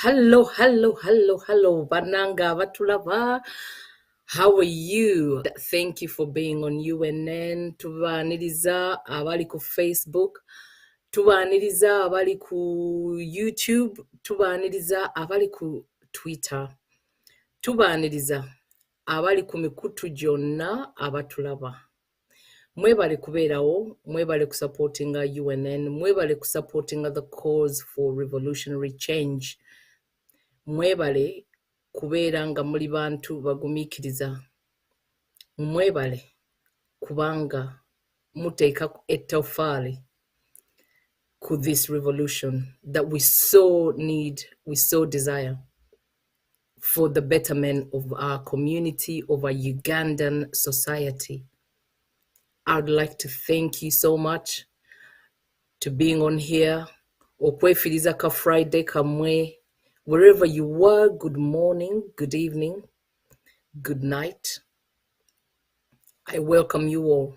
Hello, Bananga Vatulava. How are you? Thank you for being on UNN. Tubaniriza abali ku Facebook, tubaniriza abali ku YouTube, tubaniriza abali ku Twitter, tubaniriza abali ku mikutu gyonna abatulaba. Mwebale kubeerawo, mwebale kusupportinga UNN, mwebale kusupportinga the cause for revolutionary change. Mwebale kubeera nga muli bantu bagumiikiriza. Mwebale kubanga muteeka ettoffaali ku this revolution that we so need, we so desire for the betterment of our community, of our Ugandan society. I would like to thank you so much to being on here. Okwefiriza ka Friday kamwe. Wherever you were, good morning, good evening, good night. I welcome you all.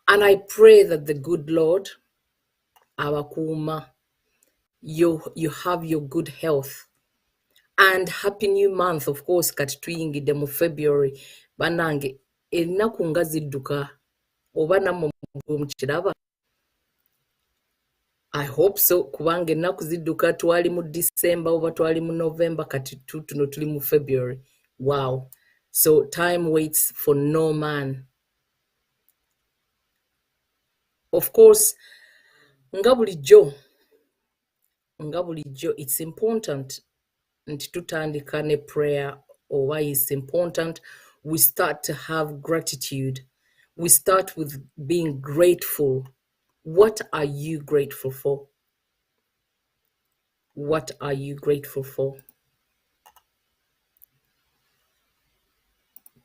And I pray that the good Lord, Awakuma, you have your good health. And happy new month, of course, kati tuyingidde mu February. Banange, ennaku nga zidduka, oba nammwe mukiraba? I hope so, kubanga ennaku zidduka twali mu December oba twali mu November, kati tuno tuli mu February. Wow. So time waits for no man. Of course, nga bulijjo, it's important nti tutandika ne prayer, or why it's important we start to have gratitude. We start with being grateful. What are you grateful for? What are you grateful for?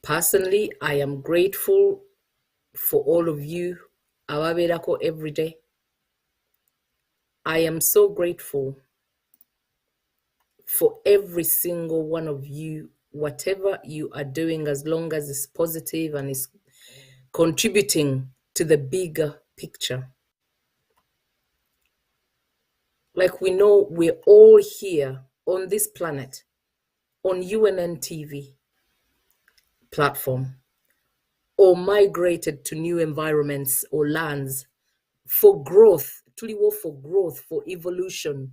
Personally, I am grateful for all of you ababeerako every day. I am so grateful for every single one of you, whatever you are doing, as long as it's positive and it's contributing to the bigger picture. Like we know, we're all here on this planet, on UNN TV platform, or migrated to new environments or lands for growth, tuliwo for growth, for evolution.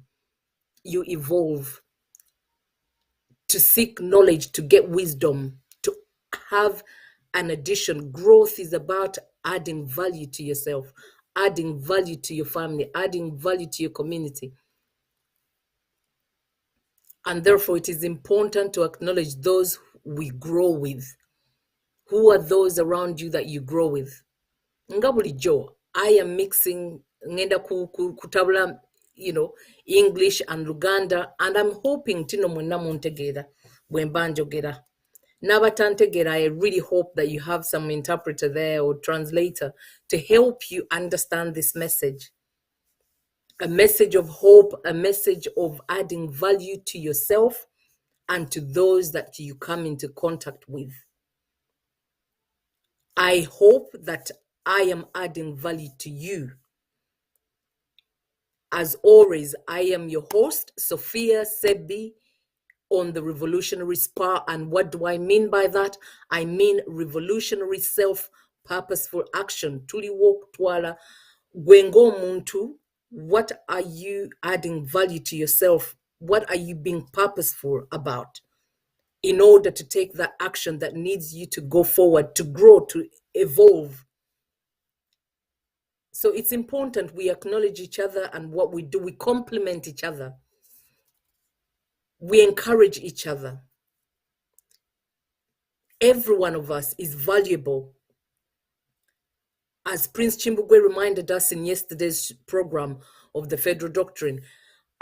You evolve to seek knowledge, to get wisdom, to have an addition. Growth is about adding value to yourself, adding value to your family, adding value to your community. And therefore, it is important to acknowledge those we grow with. Who are those around you that you grow with? Nga bulijjo, I am mixing ngenda kutabula, English and Luganda, and I'm hoping tino mwenna muntegeera bwe mba njogera. N'abatantegeera, I really hope that you have some interpreter there or translator to help you understand this message. A message of hope, a message of adding value to yourself and to those that you come into contact with. I hope that I am adding value to you. As always, I am your host, Sophia Sebi, on the Revolutionary Spa. And what do I mean by that? I mean revolutionary self-purposeful action. Tuli walk twala gwengo muntu. What are you adding value to yourself? What are you being purposeful about in order to take that action that needs you to go forward, to grow, to evolve? So it's important we acknowledge each other and what we do. We complement each other. We encourage each other. Every one of us is valuable. As Prince Chimbugwe reminded us in yesterday's program of the Federal Doctrine,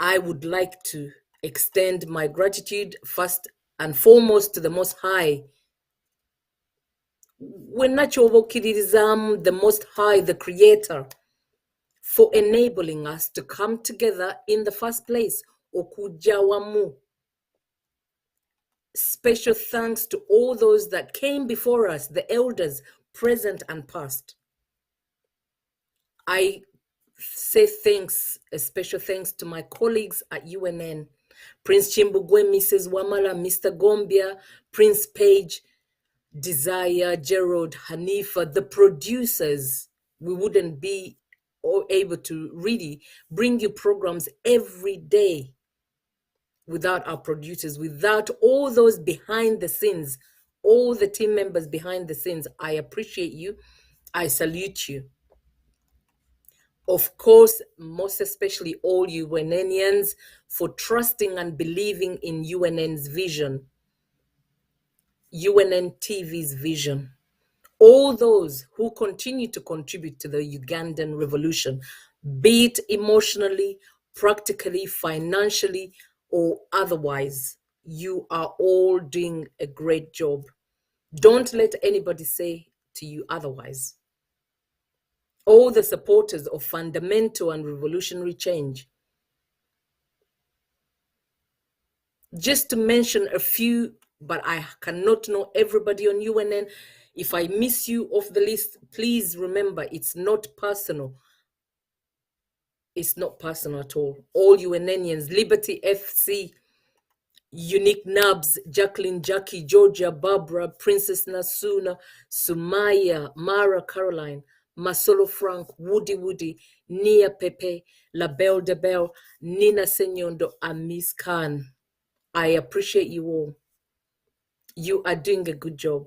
I would like to extend my gratitude first and foremost to the Most High. The Most High, the Creator, for enabling us to come together in the first place. Okujawamu. Special thanks to all those that came before us, the elders, present and past. I say thanks, a special thanks to my colleagues at UNN, Prince Chimbugwe, Mrs. Wamala, Mr. Gombia, Prince Page, Desire, Gerald, Hanifa, the producers. We wouldn't be able to really bring you programs every day without our producers, without all those behind the scenes, all the team members behind the scenes. I appreciate you. I salute you. Of course, most especially all UNNians for trusting and believing in UNN's vision, UNN TV's vision. All those who continue to contribute to the Ugandan revolution, be it emotionally, practically, financially, or otherwise, you are all doing a great job. Don't let anybody say to you otherwise. All the supporters of fundamental and revolutionary change. Just to mention a few, but I cannot know everybody on UNN. If I miss you off the list, please remember it's not personal. It's not personal at all. All UNNians, Liberty FC, Unique Nubs, Jacqueline, Jackie, Georgia, Barbara, Princess Nasuna, Sumaya, Mara Caroline, Masolo Frank, Woody, Nia Pepe, La Belle de Belle, Nina Senyondo, and Miss Khan. I appreciate you all. You are doing a good job.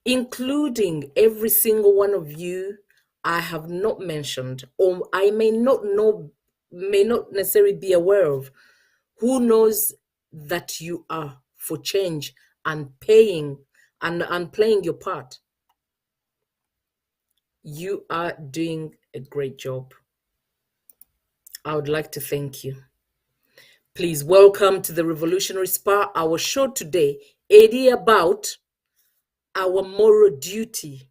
Including every single one of you I have not mentioned, or I may not know, may not necessarily be aware of. Who knows that you are for change and paying and playing your part. You are doing a great job. I would like to thank you. Please welcome to the Revolutionary Spa. Our show today is about our moral duty.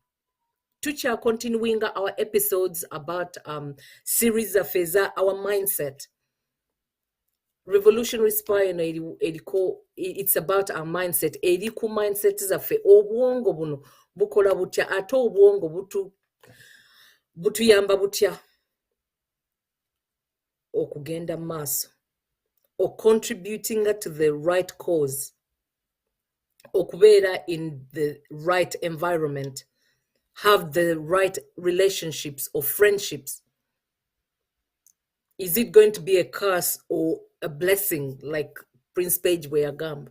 Tucha continuing our episodes about series of our mindset. Revolutionary Spa, it's about our mindset. Eriku mindset zaffe obwongo buno bukola butya ate obwongo butuyamba butya okugenda maaso, or contributing to the right cause, okubeera in the right environment, have the right relationships or friendships. Is it going to be a curse or a blessing, like Prince Page Weagamba?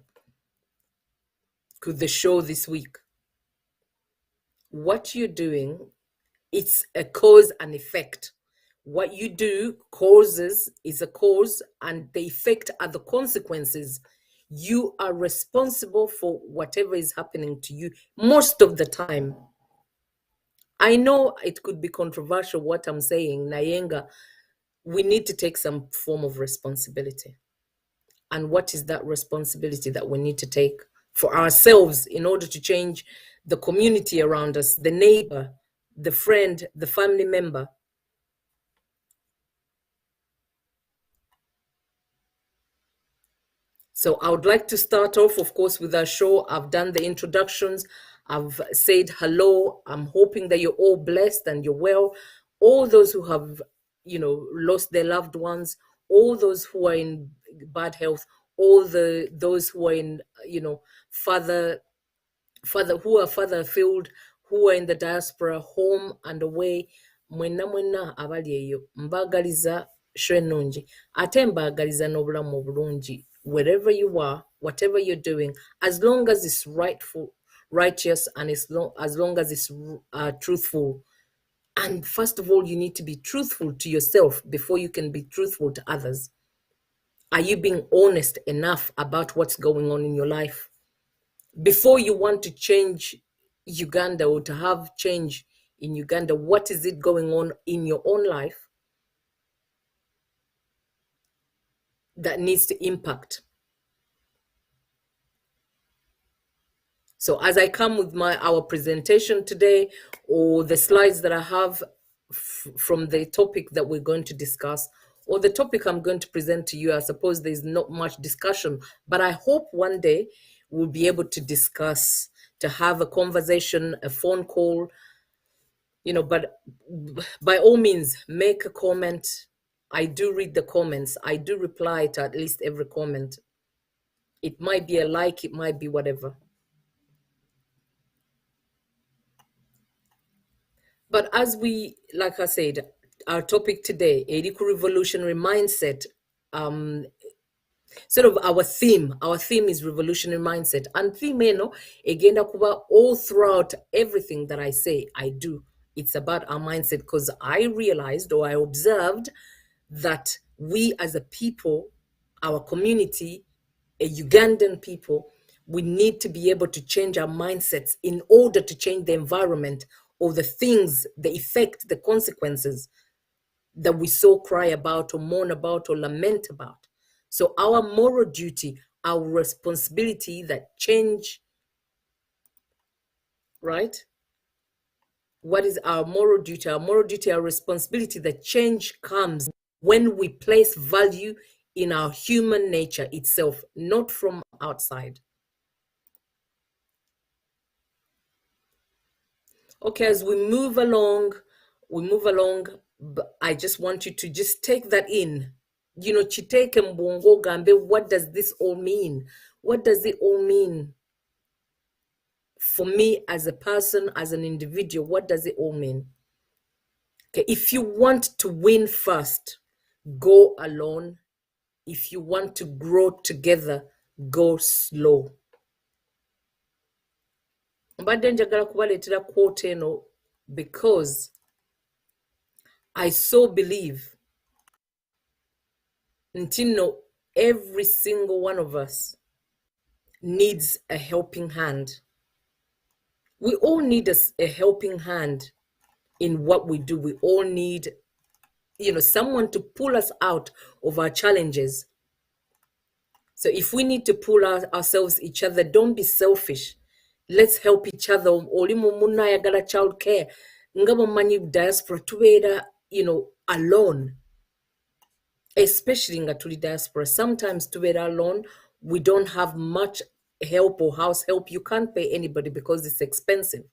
Could the show this week? What you're doing, it's a cause and effect. What you do causes is a cause, and the effect are the consequences. You are responsible for whatever is happening to you most of the time. I know it could be controversial what I'm saying, Nayenga. We need to take some form of responsibility. And what is that responsibility that we need to take for ourselves in order to change the community around us, the neighbor, the friend, the family member? So I would like to start off, of course, with our show. I've done the introductions. I've said hello. I'm hoping that you're all blessed and you're well. All those who have, lost their loved ones, all those who are in bad health, all those who are in, father field, who are in the diaspora, home and away. Mwena abali eyo mbagaliza shwenungi ate mbagaliza n'obulamu obulungi wherever you are, whatever you're doing, as long as it's righteous, and as long as it's truthful. And first of all, you need to be truthful to yourself before you can be truthful to others. Are you being honest enough about what's going on in your life? Before you want to change Uganda or to have change in Uganda, what is it going on in your own life that needs to impact? So as I come with our presentation today, or the slides that I have from the topic that we're going to discuss, or the topic I'm going to present to you, I suppose there's not much discussion, but I hope one day we'll be able to discuss, to have a conversation, a phone call, but by all means, make a comment, I do read the comments. I do reply to at least every comment. It might be a like, it might be whatever. But as we, like I said, our topic today, Eriku revolutionary mindset, sort of our theme. Our theme is revolutionary mindset. And theme, again, kuba all throughout everything that I say, I do. It's about our mindset because I realized or I observed that we as a people, our community, a Ugandan people, we need to be able to change our mindsets in order to change the environment or the things, the effect, the consequences that we so cry about or mourn about or lament about. So our moral duty, our responsibility that change, right? What is our moral duty? Our moral duty, our responsibility that change comes when we place value in our human nature itself, not from outside. Okay, as we move along, but I just want you to just take that in. Chiteke mbongo gambe, what does this all mean? What does it all mean for me as a person, as an individual? What does it all mean? Okay, if you want to win first, go alone. If you want to grow together, go slow. Mbadde njagala kubaleetera quote eno because I so believe nti every single one of us needs a helping hand. We all need a helping hand in what we do. We all need, someone to pull us out of our challenges. So if we need to pull ourselves each other, don't be selfish. Let's help each other. Oli mu munayagala child care. Ngabo manyi diaspora tubeera, alone. Especially in tuli diaspora. Sometimes tubeera alone. We don't have much help or house help. You can't pay anybody because it's expensive.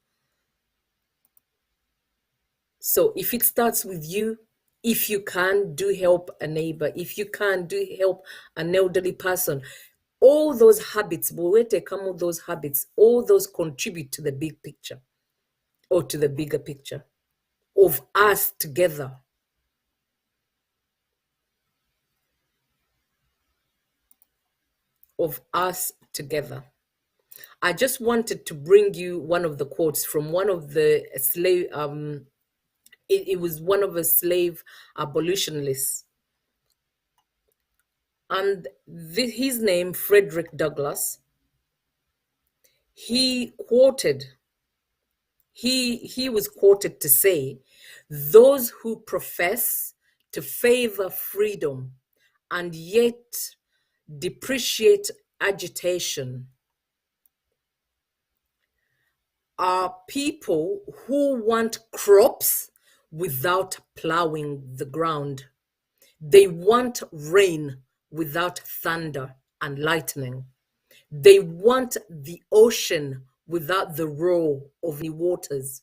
So if it starts with you, if you can, do help a neighbor. If you can, do help an elderly person. All those habits, those habits, all those contribute to the big picture or to the bigger picture of us together. Of us together. I just wanted to bring you one of the quotes from one of the slave, it was one of the slave abolitionists. And his name, Frederick Douglass, he was quoted to say, those who profess to favor freedom and yet depreciate agitation are people who want crops without plowing the ground. They want rain without thunder and lightning. They want the ocean without the roar of the waters.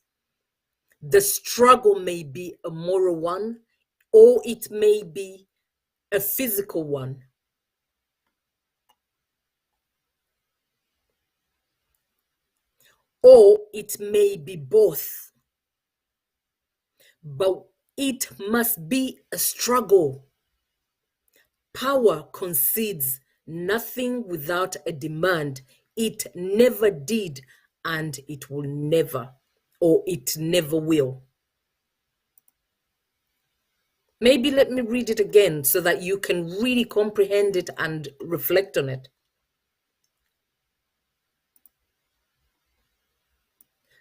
The struggle may be a moral one, or it may be a physical one. Or it may be both. But it must be a struggle. Power concedes nothing without a demand. It never did, and it will never, or it never will. Maybe let me read it again so that you can really comprehend it and reflect on it.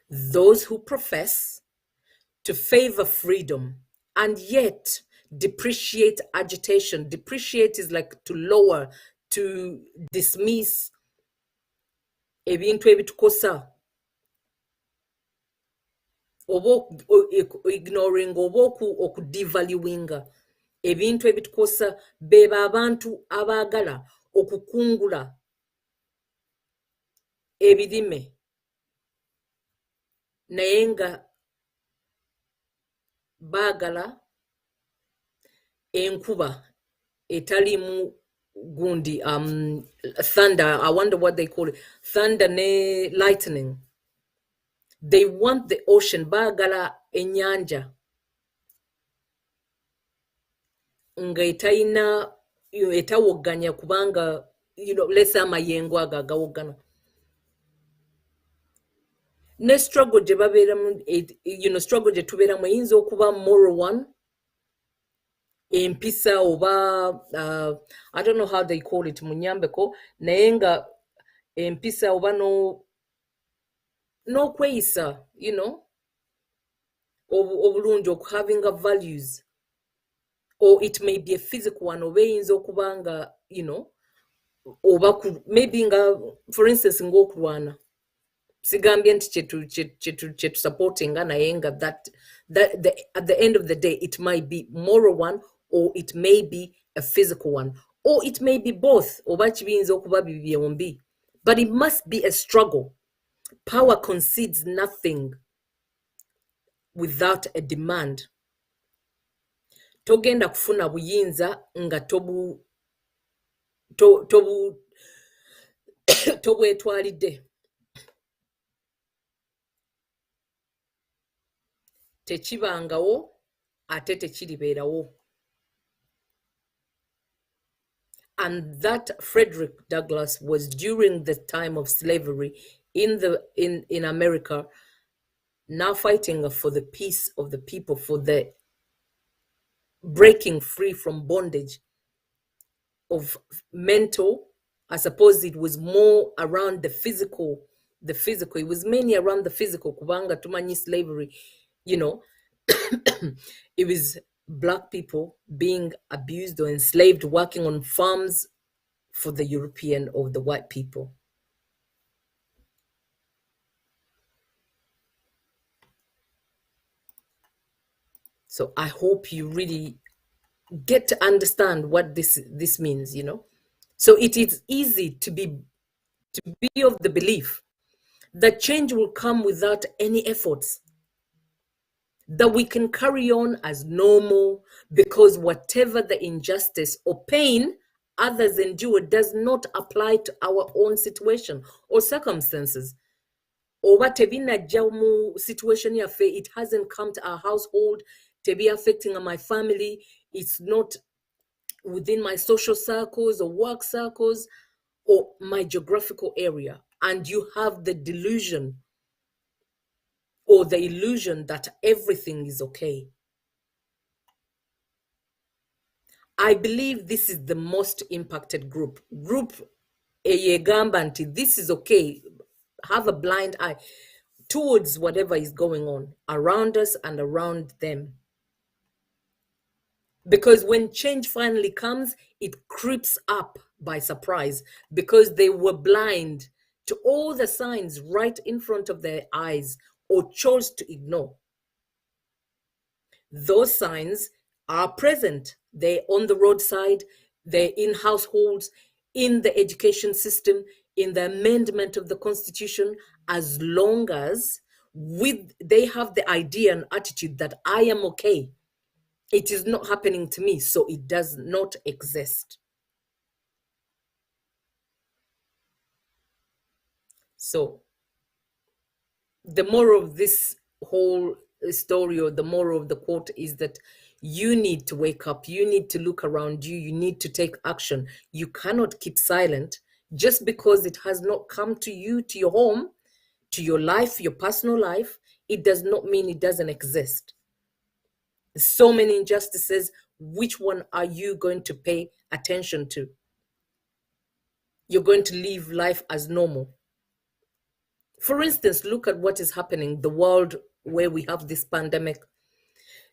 Those who profess to favor freedom and yet depreciate agitation. Depreciate is like to lower, to dismiss ebintu ebitukosa, oba ignoring oba okudevaluinga ebintu ebitukosa. Beba abantu abaagala okukungula ebirime naye nga baagala enkuba etalimu gundi thunder, I wonder what they call it, thunder ne lightning. They want the ocean, baagala ennyanja nga etayina etawogganya kubanga let's say amayengo ago agawoggana ne struggle gye babeeramu struggle gye tubeeramu eyinza okuba moral one, empisa oba I don't know how they call it munyambeko, naye nga empisa oba n'okweyisa obulungi, having a values, or it may be a physical one, oba eyinza okuba nga oba maybe nga for instance ng'okulwana, sigambye nti kyetusupportinga naye nga that at the end of the day it might be moral one, or it may be a physical one, or it may be both, oba kibiyinza okuba byombi, but it must be a struggle. Power concedes nothing without a demand. Togenda kufuna buyinza nga tobwetwalidde. Tekibangawo ate tekiribeerawo. And that Frederick Douglass was during the time of slavery in America, now fighting for the peace of the people, for the breaking free from bondage of mental. I suppose it was more around the physical. It was mainly around the physical. Kubanga tumanyi slavery, it was Black people being abused or enslaved, working on farms for the European or the white people. So I hope you really get to understand what this means, So it is easy to be of the belief that change will come without any efforts, that we can carry on as normal because whatever the injustice or pain others endure does not apply to our own situation or circumstances. Oba tebinajja mu situation yaffe, it hasn't come to our household, tebi affecting my family, it's not within my social circles or work circles or my geographical area, and you have the delusion or the illusion that everything is okay. I believe this is the most impacted group eyegamba nti this is okay, have a blind eye towards whatever is going on around us and around them. Because when change finally comes, it creeps up by surprise because they were blind to all the signs right in front of their eyes or chose to ignore. Those signs are present. They're on the roadside, they're in households, in the education system, in the amendment of the Constitution, as long as they have the idea and attitude that I am okay. It is not happening to me, so it does not exist. So the moral of this whole story, or the moral of the quote, is that you need to wake up, you need to look around you, you need to take action. You cannot keep silent just because it has not come to you, to your home, to your life, your personal life. It does not mean it doesn't exist. So many injustices. Which one are you going to pay attention to? You're going to live life as normal. For instance, look at what is happening, the world where we have this pandemic.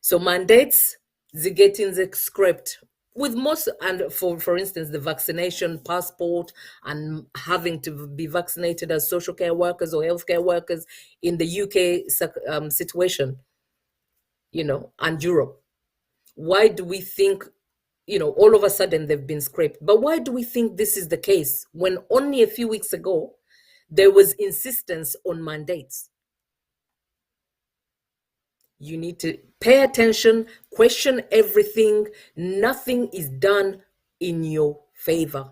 So mandates, they're getting scrapped with most, and for instance, the vaccination passport and having to be vaccinated as social care workers or healthcare workers in the UK situation, and Europe. Why do we think, all of a sudden they've been scrapped? But why do we think this is the case when only a few weeks ago there was insistence on mandates? You need to pay attention, question everything. Nothing is done in your favor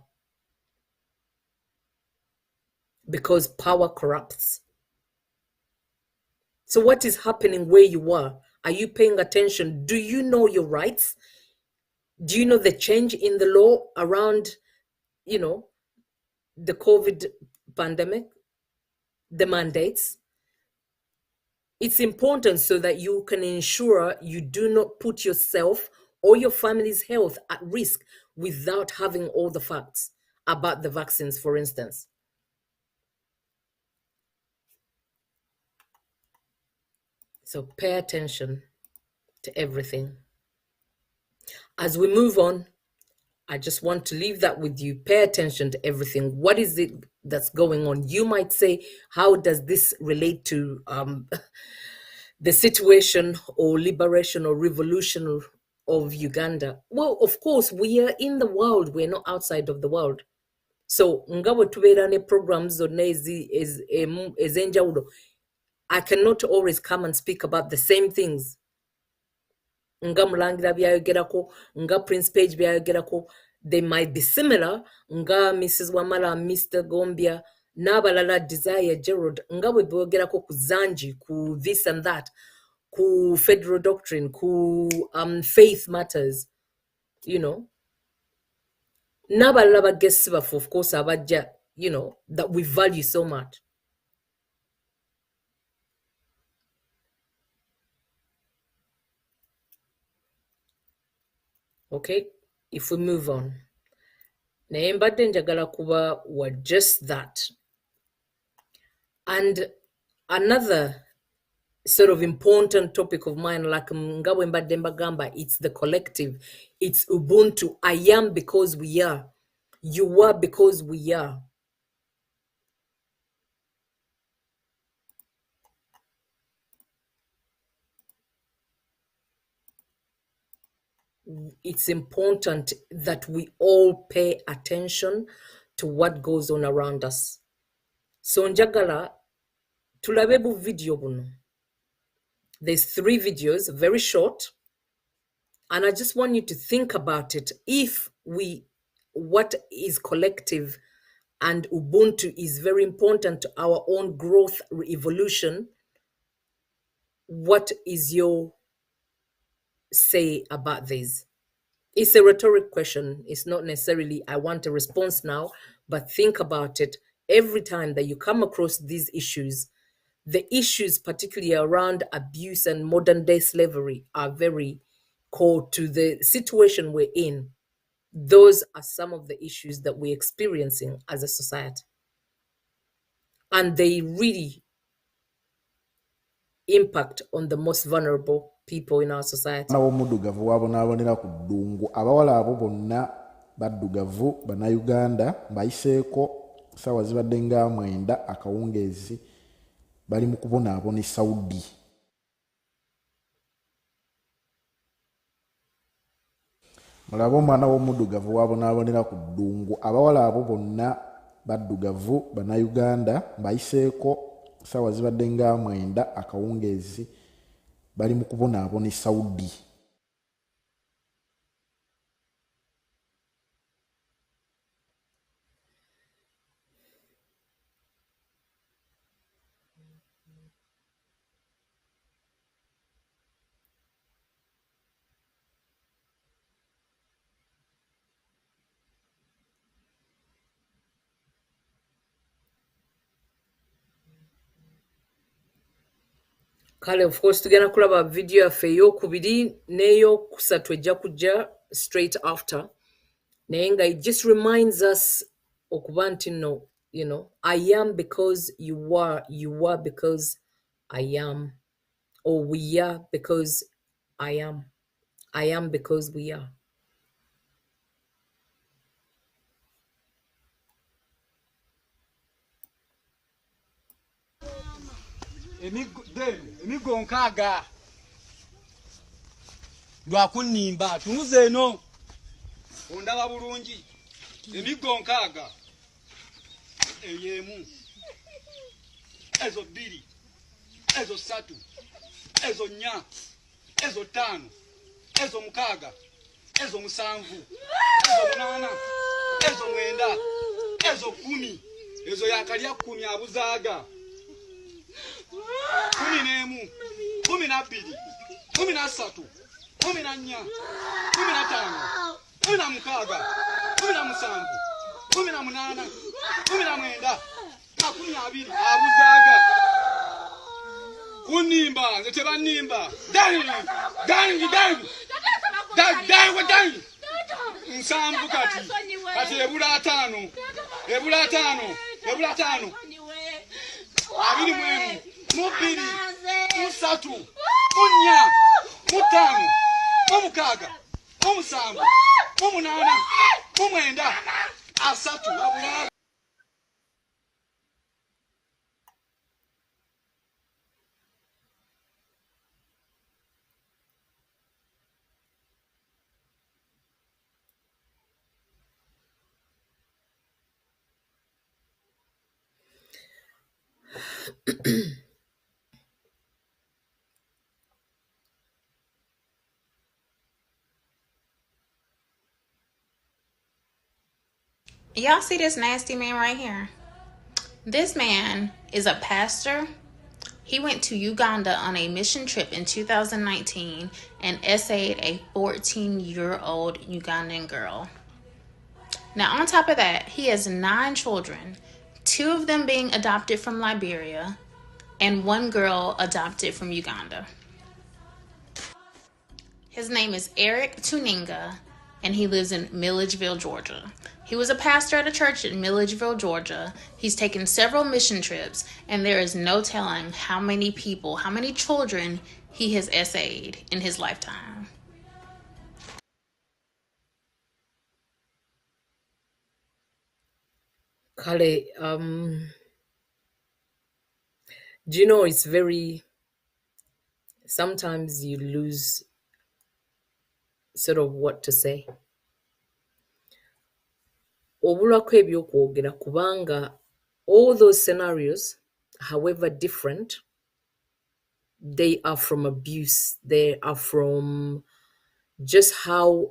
because power corrupts. So what is happening where you are? Are you paying attention? Do you know your rights? Do you know the change in the law around, the COVID pandemic, the mandates? It's important so that you can ensure you do not put yourself or your family's health at risk without having all the facts about the vaccines, for instance. So pay attention to everything. As we move on, I just want to leave that with you. Pay attention to everything. What is it that's going on? You might say, how does this relate to the situation or liberation or revolution of Uganda? Well, of course, we are in the world. We're not outside of the world. So, ngawe tubeera ne programs zonna ez'enjawulo. I cannot always come and speak about the same things. Nga Mulangira byayogerako, nga Prince Page byayogerako. They might be similar. Nga Mrs. Wamala, Mr. Gombia, n'abalala Desire Gerald, nga bwe boogerako ku Zanji, ku this and that, ku federal doctrine, ku faith matters, n'abalala bagessi baffe, of course, abajja, that we value so much. Okay, if we move on. Naye mbadde njagala kuba wa just that. And another sort of important topic of mine, like Ngabwe mbadde mbagamba, it's the collective. It's Ubuntu. I am because we are. You are because we are. It's important that we all pay attention to what goes on around us. So njagala tulabe bu video buno. There's 3 videos, very short. And I just want you to think about it. What is collective and Ubuntu is very important to our own growth, evolution. What is your say about this? It's a rhetoric question. It's not necessarily, I want a response now, but think about it. Every time that you come across these issues, the issues particularly around abuse and modern day slavery are very core to the situation we're in. Those are some of the issues that we're experiencing as a society. And they really impact on the most vulnerable people in our society. N'omudugavu wabonaabonera ku ddungu abawala abo bonna baddugavu bannayuganda bayiseeko ssaawa zibadde nga 9 akawungeezi bali mu kubonaabona Saudi. Mulaba omwana w'omuddugavu wabonaabonera ku ddungu abawala abo bonna baddugavu bannayuganda bayiseeko ssaawa zibadde nga 9 akawungeezi bali mu kubonaabona Saudi. Kale, of course, tugenda kulaba video yaffe ey'okubiri n'ey'okusatu ejja kujja straight after. Naye nga it just reminds us okuba nti no, I am because you are because I am, or we are because I am because we are. Emigo nkaaga lwakunimba tunuze eno ondaba bulungi emigo nkaaga eyemu ezo 2 ezo 3 ezo 4, ezo 5, ezo 6, ezo 7, ezo 8, ezo 9, ezo 10, ezo yakalya 10 abuzaaga 11, 12, 13, 14, 15, 16, 17, 18, 19, 20 abuzaaga kunimba nze tebanimba dangi nsanvu kati ebula 5 21, 22, 23, 24, 25, 26, 27, 28, 29, 30 abula. Y'all see this nasty man right here? This man is a pastor. He went to Uganda on a mission trip in 2019 and essayed a 14-year-old Ugandan girl. Now, on top of that, he has 9 children, 2 of them being adopted from Liberia and 1 girl adopted from Uganda. His name is Eric Tuninga, and he lives in Milledgeville, Georgia. He was a pastor at a church in Milledgeville, Georgia. He's taken several mission trips, and there is no telling how many people, how many children he has essayed in his lifetime. Kale, do you know it's sometimes you lose sort of what to say. Obulako ebyokwogera kubanga all those scenarios, however different, they are from abuse. They are from just how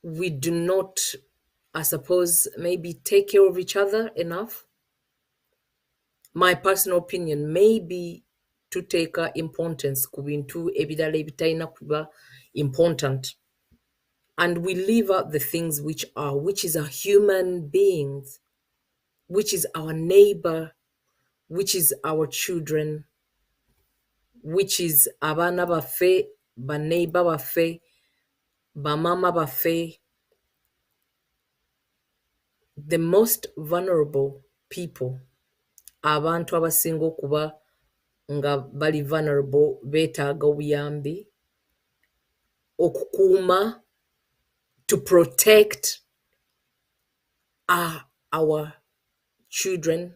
we do not, I suppose, maybe take care of each other enough. My personal opinion, maybe to take importance ku bintu ebirala ebitalina kuba important. And we leave out the things which is our human beings, which is our neighbor, which is our children, which is abaana baffe, baneighbor baffe, bamama baffe, the most vulnerable people, abantu abasinga okuba nga bali vulnerable beetaaga obuyambi okukuuma, to protect our children,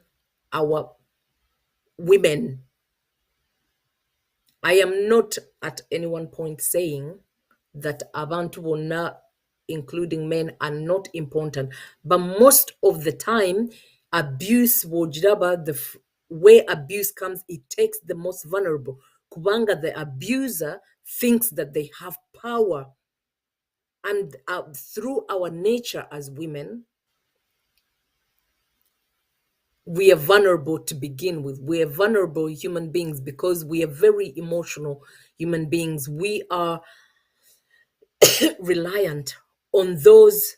our women. I am not at any one point saying that abantu bonna, including men, are not important, but most of the time abuse wojiraba, the where abuse comes, it takes the most vulnerable kubanga the abuser thinks that they have power, and through our nature as women, we are vulnerable to begin with. We are vulnerable human beings because we are very emotional human beings. We are reliant on those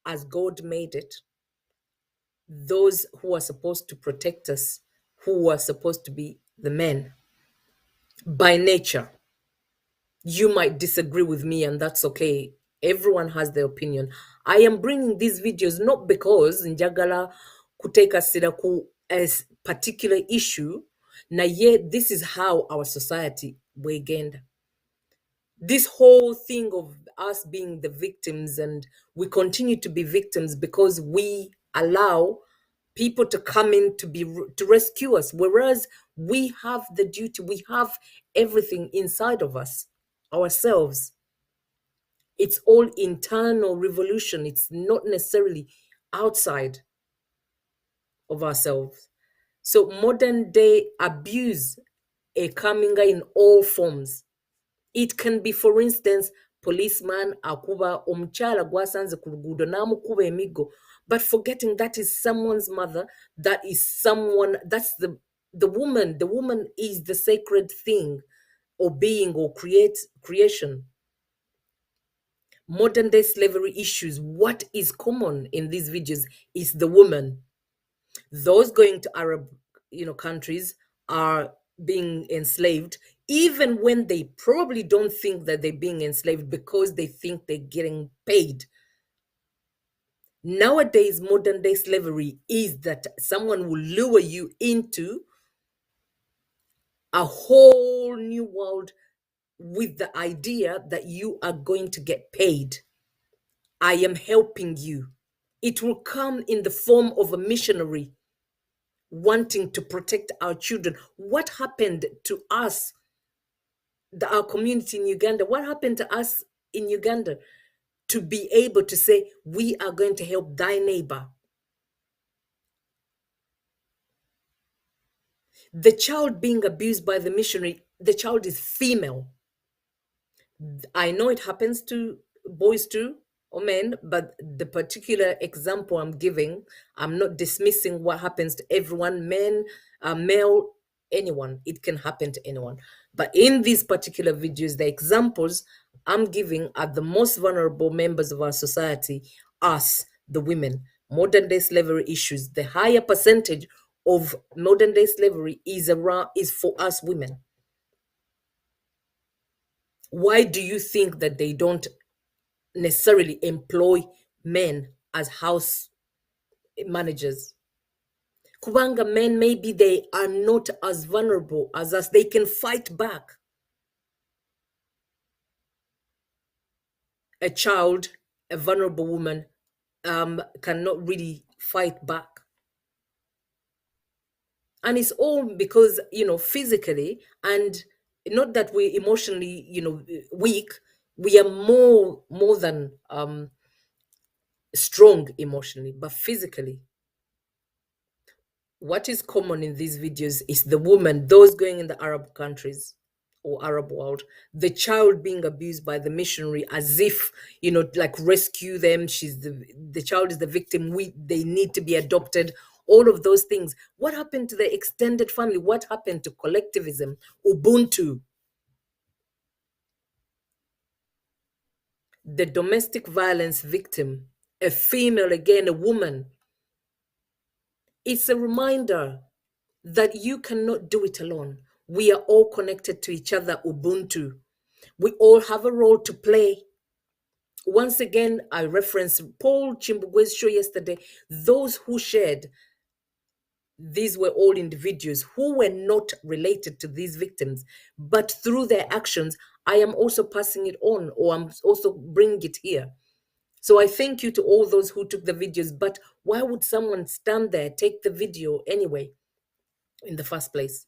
as God made it, those who are supposed to protect us, who are supposed to be the men by nature. You might disagree with me, and that's okay. Everyone has their opinion. I am bringing these videos not because njagala kuteka sira ku a particular issue, na yet this is how our society wegenda. This whole thing of us being the victims, and we continue to be victims because we allow people to come in to rescue us, whereas we have the duty, we have everything inside of us, ourselves. It's all internal revolution. It's not necessarily outside of ourselves. So modern day abuse coming in all forms. It can be, for instance, policeman akuba omukyala gwasanze ku luguudo n'amukuba emiggo, but forgetting that is someone's mother, that is someone, that's the woman. The woman is the sacred thing or being or creation. Modern day slavery issues, what is common in these videos is the woman. Those going to Arab, countries are being enslaved, even when they probably don't think that they're being enslaved because they think they're getting paid. Nowadays, modern day slavery is that someone will lure you into a whole new world with the idea that you are going to get paid. I am helping you. It will come in the form of a missionary wanting to protect our children. What happened to us, our community in Uganda? What happened to us in Uganda to be able to say, we are going to help thy neighbor? The child being abused by the missionary, the child is female. I know it happens to boys too, or men, but the particular example I'm giving, I'm not dismissing what happens to everyone, men, male, anyone. It can happen to anyone. But in these particular videos, the examples I'm giving are the most vulnerable members of our society, us, the women. Modern day slavery issues, the higher percentage of modern day slavery is for us women. Why do you think that they don't necessarily employ men as house managers? Kubanga men, maybe they are not as vulnerable as us. They can fight back. A child, a vulnerable woman, cannot really fight back. And it's all because, physically, and not that we're emotionally, weak. We are more than strong emotionally, but physically. What is common in these videos is the woman, those going in the Arab countries or Arab world, the child being abused by the missionary as if, like rescue them. The child is the victim. They need to be adopted. All of those things. What happened to the extended family? What happened to collectivism? Ubuntu. The domestic violence victim, a female, again, a woman. It's a reminder that you cannot do it alone. We are all connected to each other, Ubuntu. We all have a role to play. Once again, I referenced Paul Chimbugwe's show yesterday. Those who shared, these were all individuals who were not related to these victims, but through their actions, I am also passing it on, or I'm also bringing it here. So I thank you to all those who took the videos, but why would someone stand there, take the video anyway, in the first place?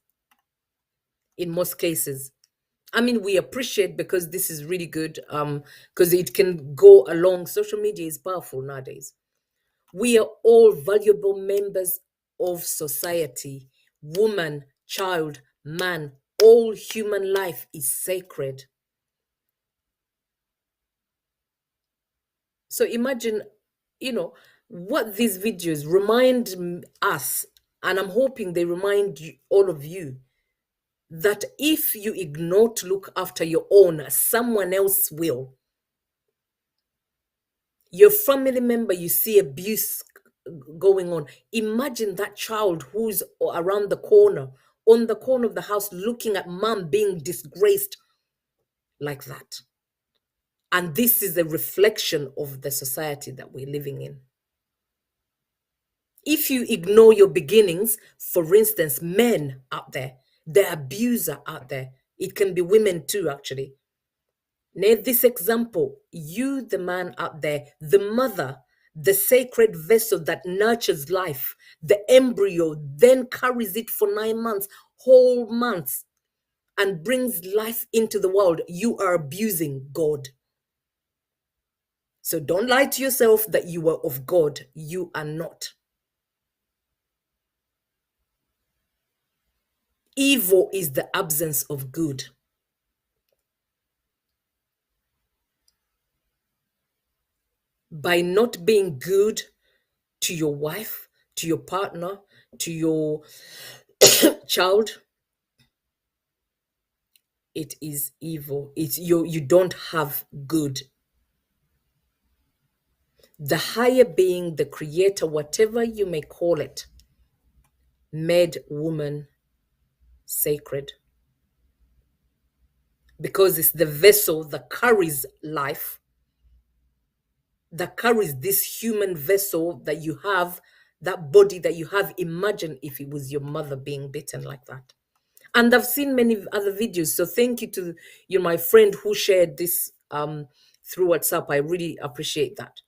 In most cases, I mean, we appreciate because this is really good, because it can go along. Social media is powerful nowadays. We are all valuable members of society. Woman, child, man, all human life is sacred. So imagine, what these videos remind us, and I'm hoping they remind all of you, that if you ignore to look after your own, someone else will. Your family member, you see abuse going on. Imagine that child who's around the corner, on the corner of the house, looking at mom being disgraced like that. And this is a reflection of the society that we're living in. If you ignore your beginnings, for instance, men out there, the abuser out there, it can be women too, actually. Now, this example, you, the man out there, the mother, the sacred vessel that nurtures life, the embryo, then carries it for 9 months, whole months, and brings life into the world. You are abusing God. So don't lie to yourself that you are of God. You are not. Evil is the absence of good. By not being good to your wife, to your partner, to your child, it is evil. It's you don't have good. The higher being, the creator, whatever you may call it, made woman sacred. Because it's the vessel that carries life, that carries this human vessel that you have, that body that you have. Imagine if it was your mother being bitten like that. And I've seen many other videos. So thank you to my friend who shared this through WhatsApp. I really appreciate that.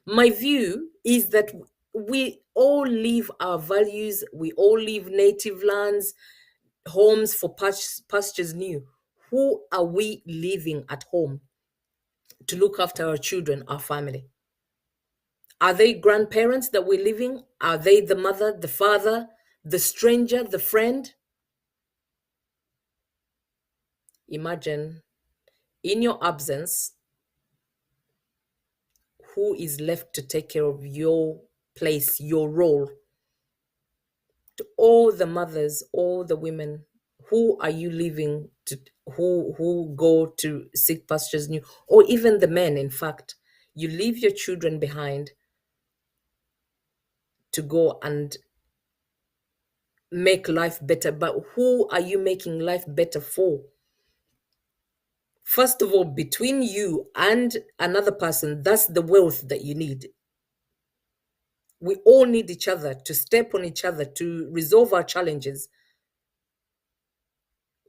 My view is that we all live our values. We all live native lands, homes for pastures new. Who are we leaving at home to look after our children, our family? Are they grandparents that we're leaving? Are they the mother, the father, the stranger, the friend? Imagine, in your absence, who is left to take care of your place, your role? To all the mothers, all the women, who are you leaving to, who go to seek pastures new? Or even the men, in fact, you leave your children behind to go and make life better. But who are you making life better for? First of all, between you and another person, that's the wealth that you need. We all need each other to step on each other to resolve our challenges.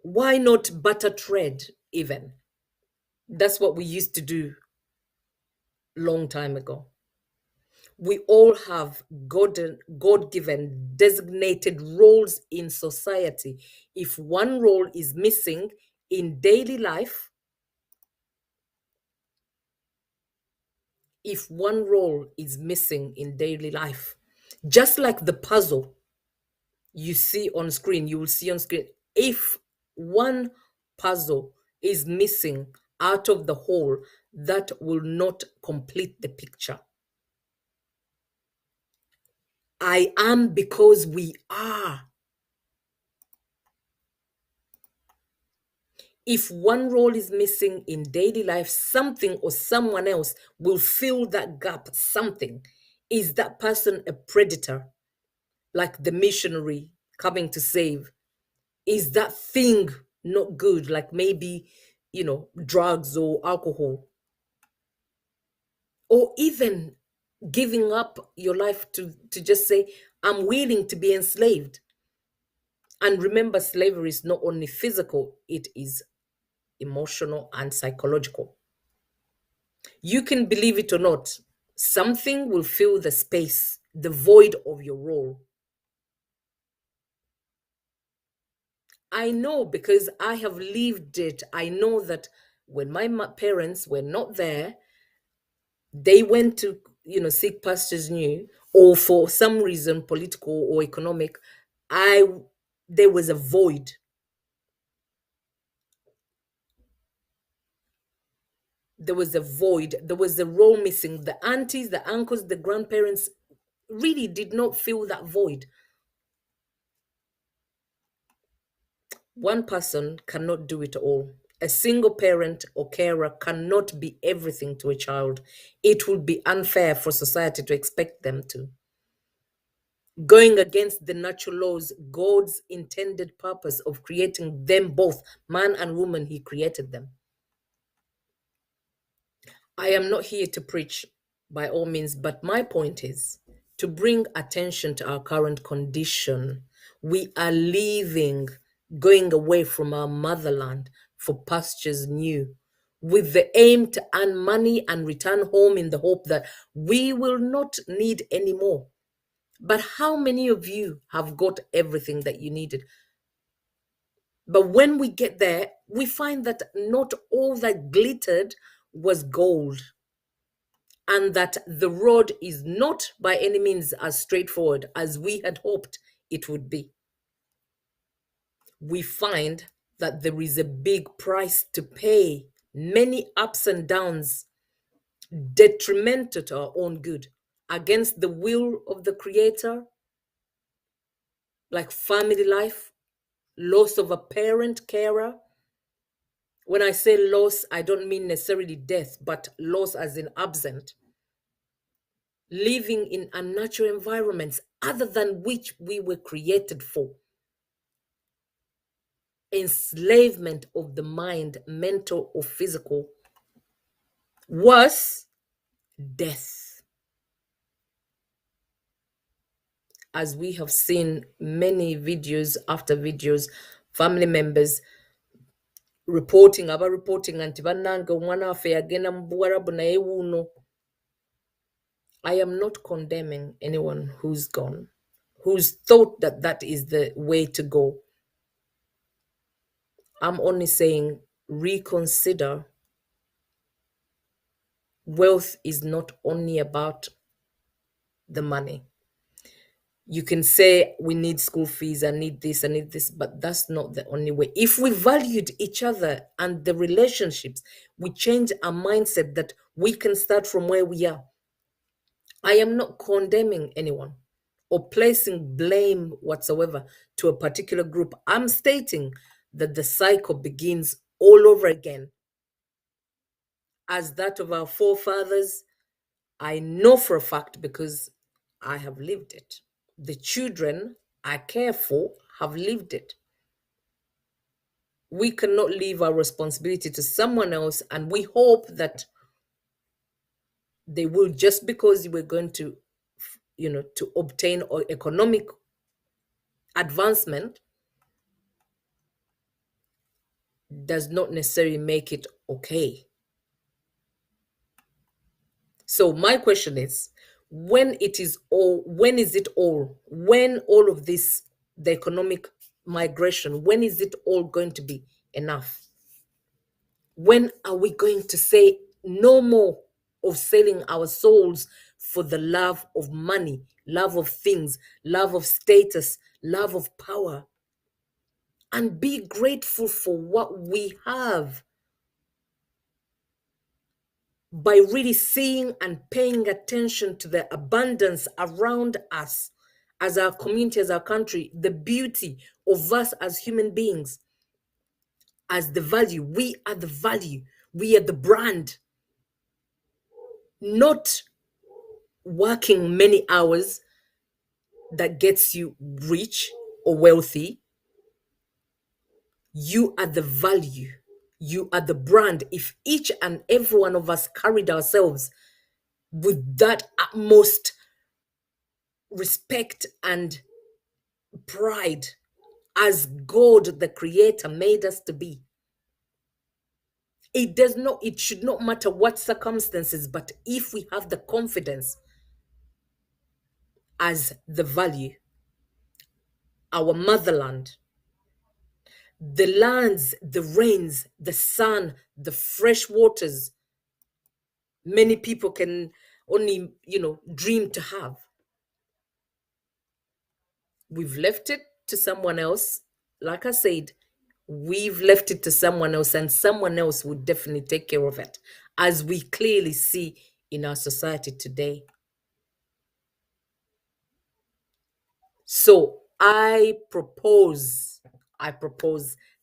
Why not butter trade even? That's what we used to do long time ago. We all have God-given designated roles in society. If one role is missing in daily life, just like the puzzle you see on screen, you will see on screen, if one puzzle is missing out of the whole, that will not complete the picture. I am because we are. If one role is missing in daily life, something or someone else will fill that gap. Something. Is that person a predator, like the missionary coming to save? Is that thing not good, like maybe, drugs or alcohol? Or even giving up your life to just say, I'm willing to be enslaved. And remember, slavery is not only physical, it is emotional and psychological. You can believe it or not, something will fill the space, the void of your role. I know because I have lived it. I know that when my parents were not there, they went to, seek pastures new, or for some reason, political or economic, there was a void. There was a void. There was a role missing. The aunties, the uncles, the grandparents really did not fill that void. One person cannot do it all. A single parent or carer cannot be everything to a child. It would be unfair for society to expect them to. Going against the natural laws, God's intended purpose of creating them both, man and woman, He created them. I am not here to preach by all means, but my point is to bring attention to our current condition. We are going away from our motherland for pastures new, with the aim to earn money and return home in the hope that we will not need any more. But how many of you have got everything that you needed? But when we get there, we find that not all that glittered was gold, and that the road is not by any means as straightforward as we had hoped it would be. we find that there is a big price to pay, many ups and downs, detrimental to our own good, against the will of the Creator, like family life, loss of a parent, carer. When I say loss, I don't mean necessarily death, but loss as in absent. Living in unnatural environments other than which we were created for. Enslavement of the mind, mental or physical. Worse, death. As we have seen many videos after videos, family members reporting anti bannange omwana waffe yagenda mu Buwarabu naye wuuno. I am not condemning anyone who's gone, who's thought that that is the way to go. I'm only saying reconsider. Wealth is not only about the money. You can say we need school fees, I need this, but that's not the only way. If we valued each other and the relationships, we change our mindset that we can start from where we are. I am not condemning anyone or placing blame whatsoever to a particular group. I'm stating that the cycle begins all over again. As that of our forefathers, I know for a fact because I have lived it. The children I care for have lived it. We cannot leave our responsibility to someone else and we hope that they will, just because we're going to, to obtain economic advancement, does not necessarily make it okay. So my question is, when is it all? When all of this, the economic migration, when is it all going to be enough? When are we going to say no more of selling our souls for the love of money, love of things, love of status, love of power, and be grateful for what we have? By really seeing and paying attention to the abundance around us as our community, as our country, the beauty of us as human beings, as the value. We are the value. We are the brand. Not working many hours that gets you rich or wealthy. You are the value. You are the brand. If each and every one of us carried ourselves with that utmost respect and pride as God, the Creator, made us to be, it should not matter what circumstances, but if we have the confidence as the value, our motherland, the lands, the rains, the sun, the fresh waters, many people can only, dream to have. We've left it to someone else. Like I said, we've left it to someone else, and someone else would definitely take care of it, as we clearly see in our society today. So I propose,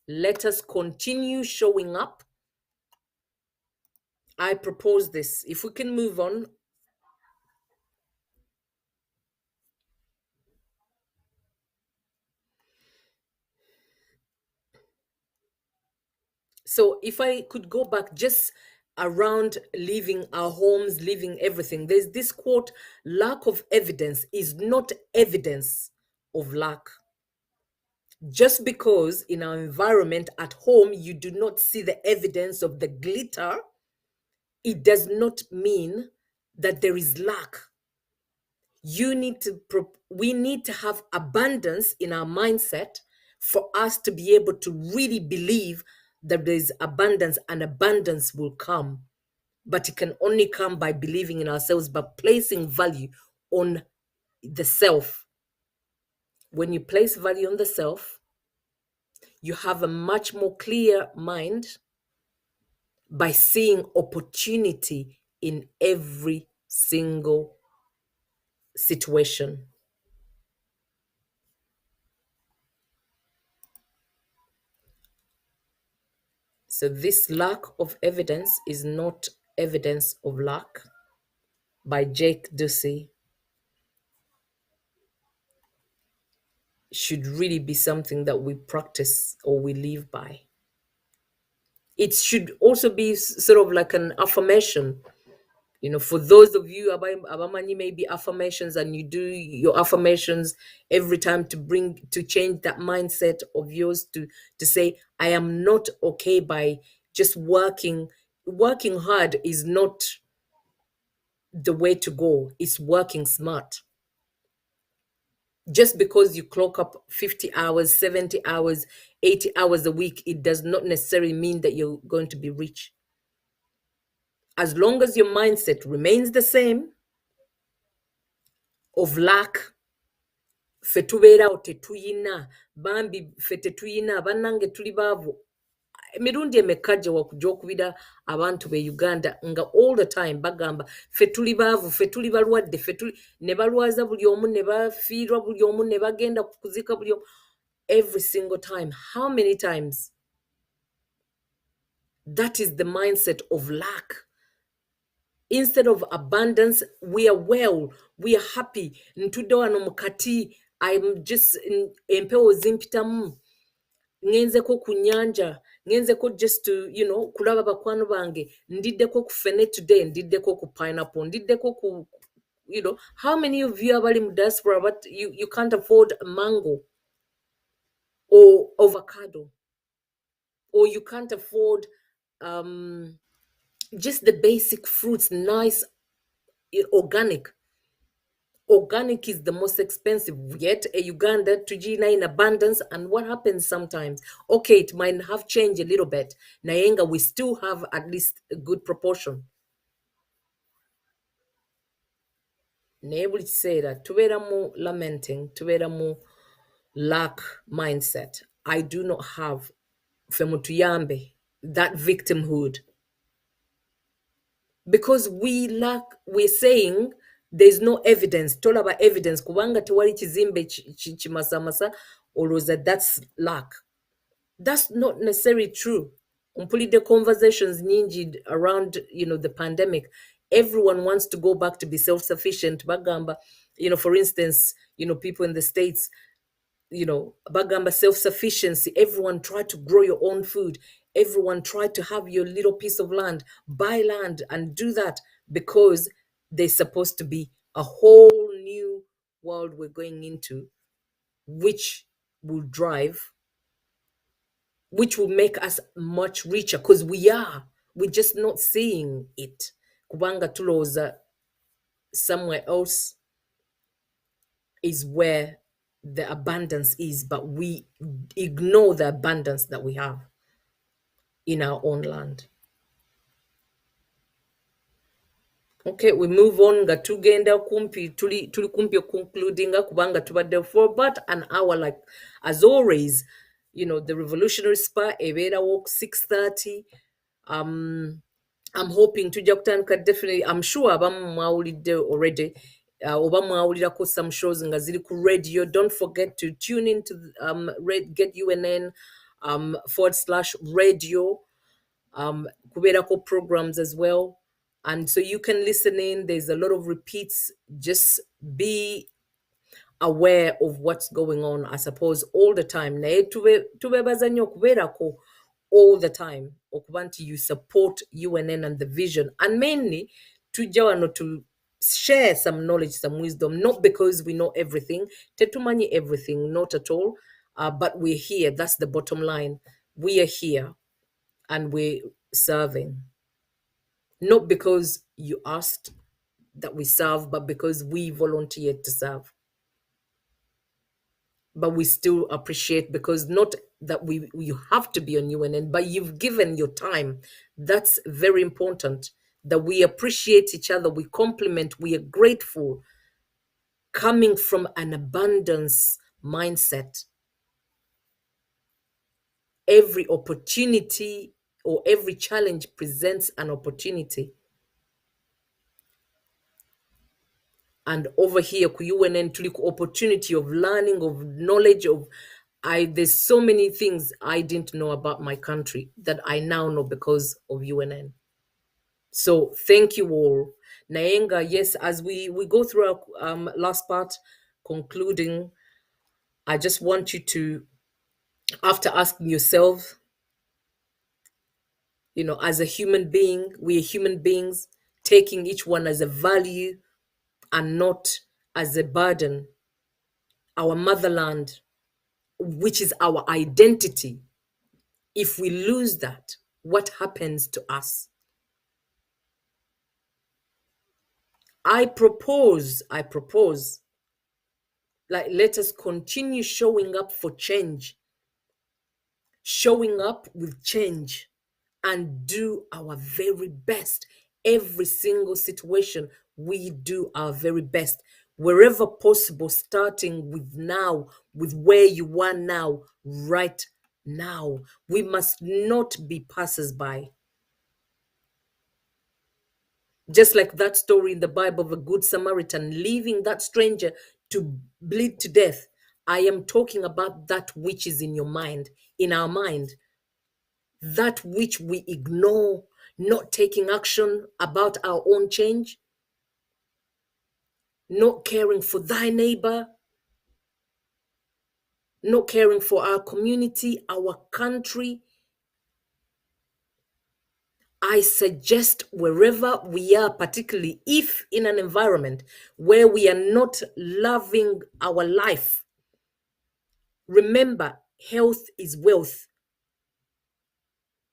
let us continue showing up. I propose this. If we can move on. So if I could go back just around leaving our homes, leaving everything, there's this quote: lack of evidence is not evidence of lack. Just because in our environment at home you do not see the evidence of the glitter, it does not mean that there is lack. We need to have abundance in our mindset for us to be able to really believe that there is abundance, and abundance will come. But it can only come by believing in ourselves, by placing value on the self. When you place value on the self, you have a much more clear mind by seeing opportunity in every single situation. So this lack of evidence is not evidence of lack by Jake Ducey should really be something that we practice or we live by. It should also be sort of like an affirmation. You know, for those of you abamanyi maybe affirmations, and you do your affirmations every time to change that mindset of yours to say, I am not okay by just working hard is not the way to go. It's working smart. Just because you clock up 50 hours, 70 hours, 80 hours a week, it does not necessarily mean that you're going to be rich. As long as your mindset remains the same of lack, ffe tubeerawo tetuyina, bambi ffe tetuyina, bannange tuli baavu. Emirundi emeka gye gy'okubira abantu be Uganda nga all the time bagamba ffe tuli baavu, ffe tuli balwadde, ne balwaza buli omu, ne bafiirwa buli omu, ne bagenda kuzika buli omu. Every single time. How many times? That is the mindset of lack. Instead of abundance, we are well, we are happy. Ntudde wano mukati, I'm just empewo zimpitamu. Ngenzeko ku nyanja, ngenzeko just to, kulaba bakwano bange, ndiddeko ku fene today, ndiddeko ku pineapple, ndiddeko ku, how many of you abali mu diaspora but you can't afford a mango or avocado, or you can't afford just the basic fruits, nice, organic. Organic is the most expensive, yet a Uganda tujina in abundance. And what happens sometimes? Okay, it might have changed a little bit. Nayenga, we still have at least a good proportion. Nebuli say that tuberamu lamenting, tuberamu lack mindset. I do not have femutuyambe, that victimhood. Because we're saying there's no evidence. Tolaba evidence. Kubanga tewali kizimbe chimasamasa, olwoza that's lack. That's not necessarily true. Mpulidde conversations nyingi around, the pandemic. Everyone wants to go back to be self-sufficient. Bagamba, for instance, people in the States, bagamba self-sufficiency. Everyone try to grow your own food. Everyone try to have your little piece of land, buy land and do that, because there's supposed to be a whole new world we're going into, which will make us much richer, because we're just not seeing it. Kubanga tuloza somewhere else is where the abundance is, but we ignore the abundance that we have in our own land. Okay, we move on. Nga tugenda kumpi, tuli kumpi concluding kubanga tubadde for about an hour, like as always. The revolutionary spa ebera walk 6:30. I'm hoping tujja kutandika definitely. I'm sure abamu mwawulidde already. Oba mwawulirako some shows nga ziri ku radio. Don't forget to tune in to get UNN /radio. Kuberako programs as well. And so you can listen in. There's a lot of repeats. Just be aware of what's going on, I suppose, all the time. Naye tubebaza nnyo kubeerako all the time okuba nti you support UNN and the vision. And mainly, tujja wano to share some knowledge, some wisdom, not because we know everything. Tetumanyi everything, not at all. But we're here. That's the bottom line. We are here and we're serving. Not because you asked that we serve, but because we volunteered to serve. But we still appreciate, because not that you have to be on UNN, but you've given your time. That's very important, that we appreciate each other, we compliment, we are grateful, coming from an abundance mindset. every opportunity or every challenge presents an opportunity. And over here ku UNN tuliko opportunity of learning, of knowledge, of there's so many things I didn't know about my country that I now know because of UNN. So thank you all. Naenga, yes, as we go through our last part, concluding, I just want you to, after asking yourself, as a human being, we are human beings, taking each one as a value and not as a burden. Our motherland, which is our identity, if we lose that, what happens to us? I propose, like, let us continue showing up for change, showing up with change, and do our very best. Every single situation, we do our very best. Wherever possible, starting with now, with where you are now, right now. We must not be passers-by. Just like that story in the Bible of a good Samaritan leaving that stranger to bleed to death. I am talking about that which is in your mind, in our mind, that which we ignore, not taking action about our own change, not caring for thy neighbor, not caring for our community, our country. I suggest wherever we are, particularly if in an environment where we are not loving our life, remember, health is wealth.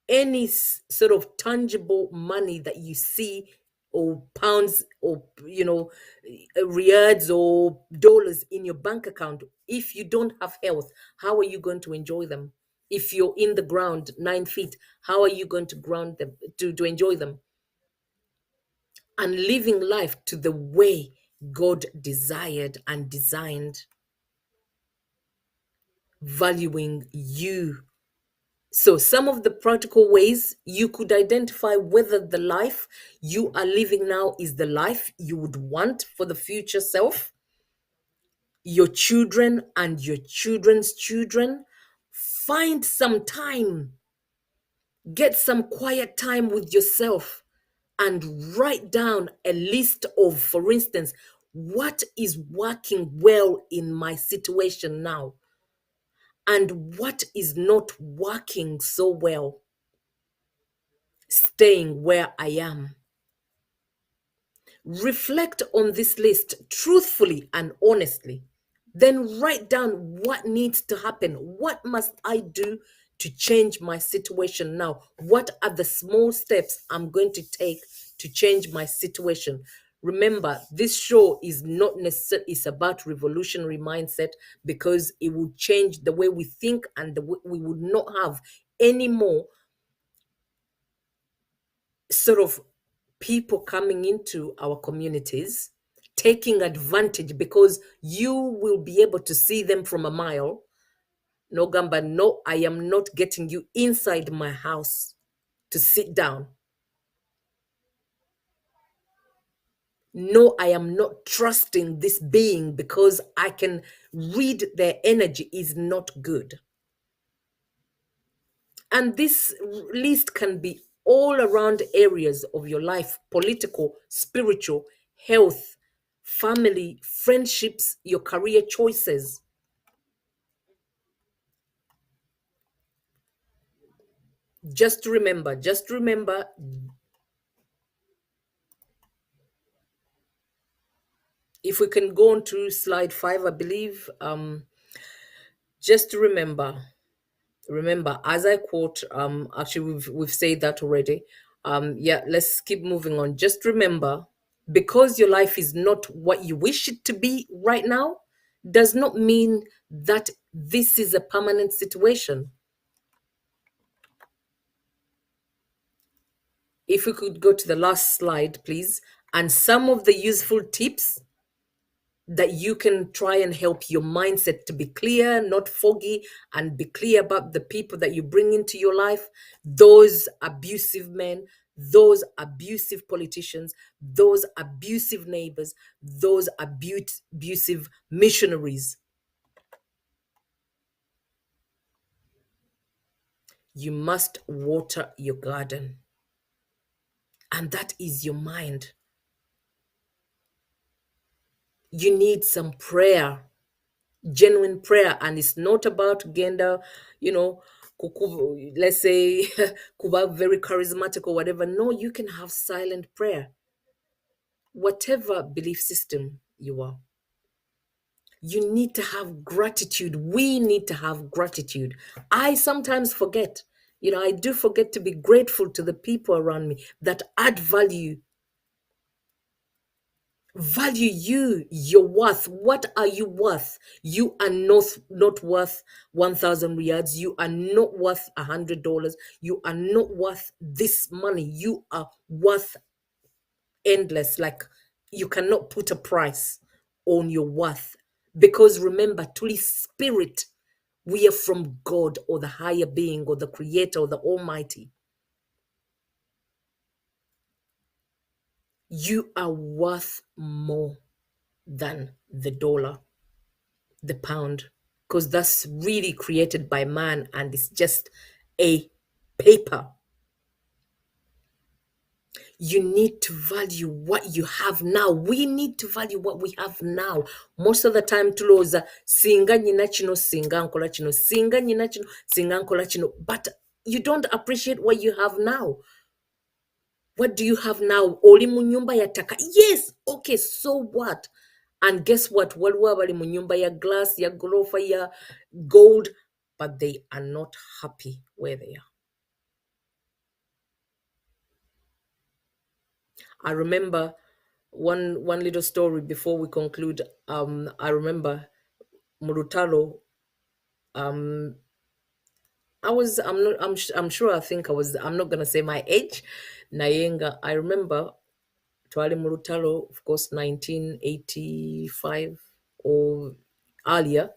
Any sort of tangible money that you see, or pounds, or reals or dollars in your bank account, if you don't have health, how are you going to enjoy them? If you're in the ground 9 feet, how are you going to ground them to enjoy them? And living life to the way God desired and designed, valuing you. So some of the practical ways you could identify whether the life you are living now is the life you would want for the future self, your children and your children's children. Find some time, get some quiet time with yourself, and write down a list of, for instance, what is working well in my situation now and what is not working so well, staying where I am. Reflect on this list truthfully and honestly. Then write down what needs to happen. What must I do to change my situation now? What are the small steps I'm going to take to change my situation? Remember, this show is not necessarily, it's about revolutionary mindset, because it will change the way we think, and we would not have any more sort of people coming into our communities taking advantage, because you will be able to see them from a mile. No, Gamba, no, I am not getting you inside my house to sit down. No, I am not trusting this being because I can read their energy is not good. And this list can be all around areas of your life: political, spiritual, health, family, friendships, your career choices. Just remember, if we can go on to slide 5, I believe. Just remember, as I quote, actually we've said that already. Yeah, let's keep moving on. Just remember, because your life is not what you wish it to be right now, does not mean that this is a permanent situation. If we could go to the last slide, please. And some of the useful tips that you can try and help your mindset to be clear, not foggy, and be clear about the people that you bring into your life, those abusive men, those abusive politicians, those abusive neighbors, those abusive missionaries. You must water your garden. And that is your mind. You need some prayer, genuine prayer. And it's not about gender, let's say, kuba very charismatic or whatever. No, you can have silent prayer. Whatever belief system you are, you need to have gratitude. We need to have gratitude. I sometimes forget. I do forget to be grateful to the people around me that add value. Value you, your worth. What are you worth? You are not worth 1,000 riyals. You are not worth $100. You are not worth this money. You are worth endless. Like, you cannot put a price on your worth. Because remember, Tuli spirit, we are from God or the higher being or the creator or the almighty. You are worth more than the dollar, the pound, because that's really created by man and it's just a paper. You need to value what you have now. We need to value what we have now. Most of the time tulowooza singa nyina kino, singa nkola kino, singa nyina kino, singa nkola kino, but you don't appreciate what you have now. What do you have now? Oli mu nyumba ya taka. Yes, okay, so what? And guess what? Waliwo abali mu nyumba ya glass, ya gorofa, ya gold, but they are not happy where they are. I remember one little story before we conclude. I remember Murutalo. I'm sure, I think I'm not gonna say my age. Nayenga, I remember twali Murutalo, of course, 1985 or earlier.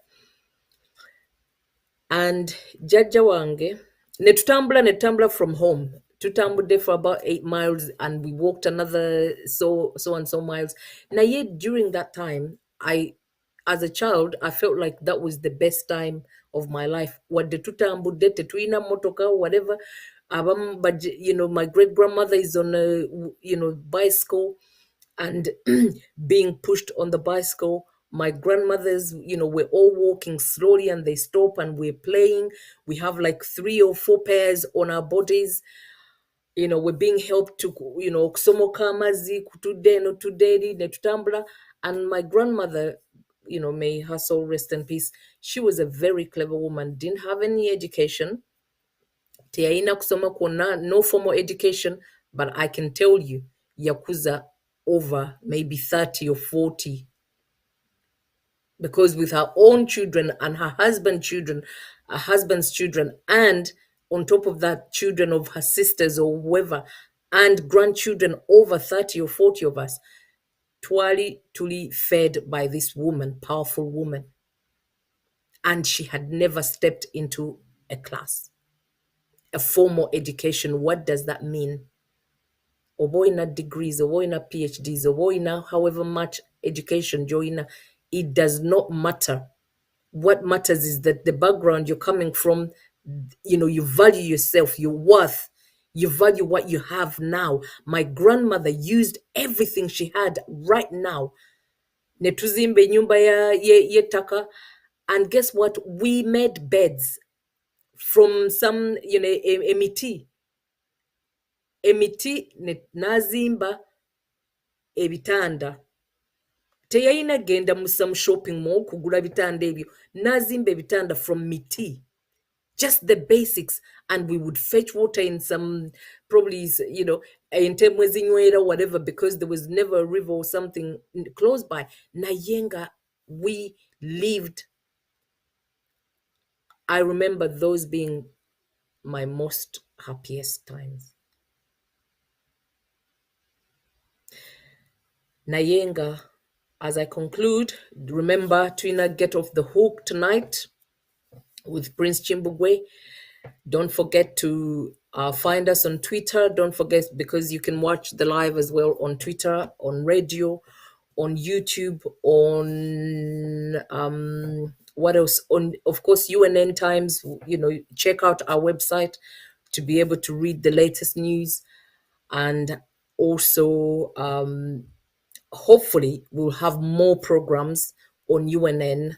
And jajja wange netutambula from home, tutambudde for about 8 miles and we walked another so and so miles. Naye during that time, as a child, I felt like that was the best time of my life. Wadde tutambudde tetulina motoka, whatever. But my great grandmother is on a bicycle and being pushed on the bicycle. My grandmothers, we're all walking slowly and they stop and we're playing. We have like 3 or 4 pairs on our bodies. We're being helped to, kusomoka amazi, kutudde no tuderi, netutambula. And my grandmother, may her soul rest in peace, she was a very clever woman, didn't have any education. Teyalina kusoma kwonna, no formal education, but I can tell you, yakuza over maybe 30 or 40. Because with her own children and her husband's children, and on top of that, children of her sisters or whoever, and grandchildren, over 30 or 40 of us, twali tuli fed by this woman, powerful woman. And she had never stepped into a class, a formal education. What does that mean? Oboina degrees, oboina PhDs, oboina however much education joina, it does not matter. What matters is that the background you're coming from, you value yourself, your worth, you value what you have now. My grandmother used everything she had right now. Netuzimbe nyumba ya taka, and guess what? We made beds from some, emiti. Emiti nazimba ebitanda. Teyalina genda mu some shopping mall kugula bitanda ebyo, nazimba ebitanda from miti. Just the basics. And we would fetch water in some, probably, in Temwezinywera, whatever, because there was never a river or something close by. Nayenga, we lived. I remember those being my most happiest times. Nayenga, As I conclude, remember to get off the hook tonight with Prince Chimbugwe. Don't forget to find us on Twitter. Don't forget, because you can watch the live as well on Twitter, on radio, on YouTube, on what else? On, of course, UNN Times. Check out our website to be able to read the latest news, and also hopefully we'll have more programs on UNN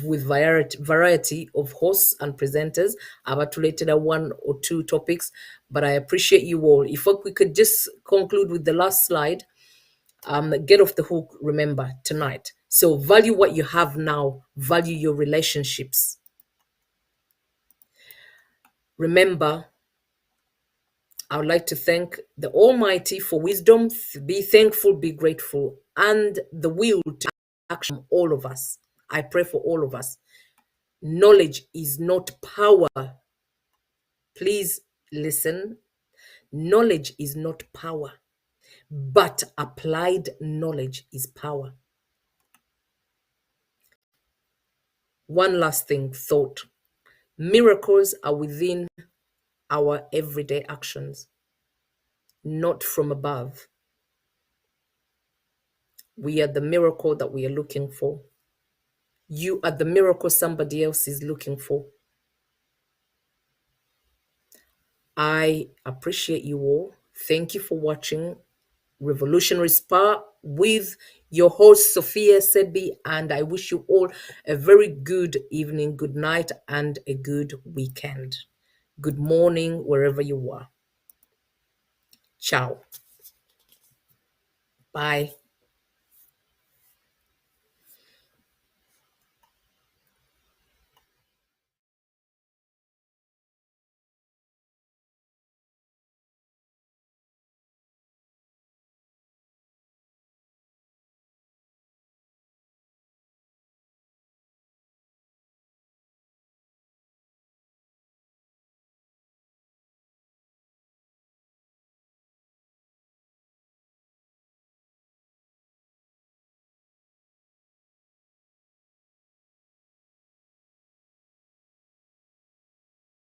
with variety of hosts and presenters about related one or two topics. But I appreciate you all. If we could just conclude with the last slide, get off the hook, remember, tonight. So value what you have now, value your relationships. Remember, I would like to thank the Almighty for wisdom. Be thankful, be grateful, and the will to action. All of us. I pray for all of us. Knowledge is not power. Please listen. Knowledge is not power, but applied knowledge is power. One last thought. Miracles are within our everyday actions, not from above. We are the miracle that we are looking for. You are the miracle somebody else is looking for. I appreciate you all. Thank you for watching Revolutionary Spa with your host, Sophia Sebi, and I wish you all a very good evening, good night, and a good weekend. Good morning, wherever you are. Ciao. Bye.